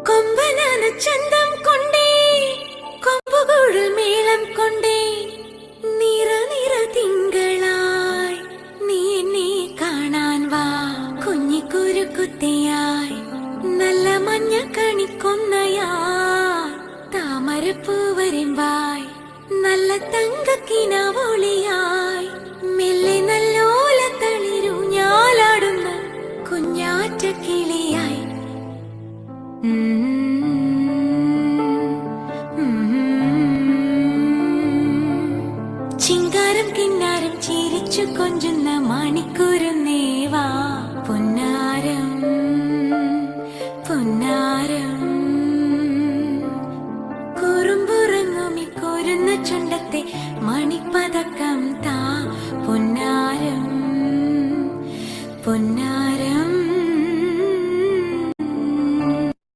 കൊമ്പനാന ചന്തം കൊണ്ടേ കൊമ്പുകുഴൽ മേളം കൊണ്ടേ നിറ നിറ തിങ്കളായി നീ എന്നെ കാണാൻ വാ. കുഞ്ഞിക്കുരുക്കുത്തിയായി നല്ല മഞ്ഞ കണിക്കൊന്നയായി താമരപ്പൂവരിമ്പായി നല്ല തങ്കക്കിനാവോളിയായി മെല്ലെ നല്ലോല തളിരു ഞാലാടുന്ന കുഞ്ഞാറ്റ കിളിയായി. ചിങ്കാരം കിന്നാരം ചിരിച്ചു കൊഞ്ചുന്ന മണിക്കൂരുന്നേവാ പൊന്നാരം പൊന്നാരം കുറുമ്പുറങ്ങുമി കോരുന്ന ചുണ്ട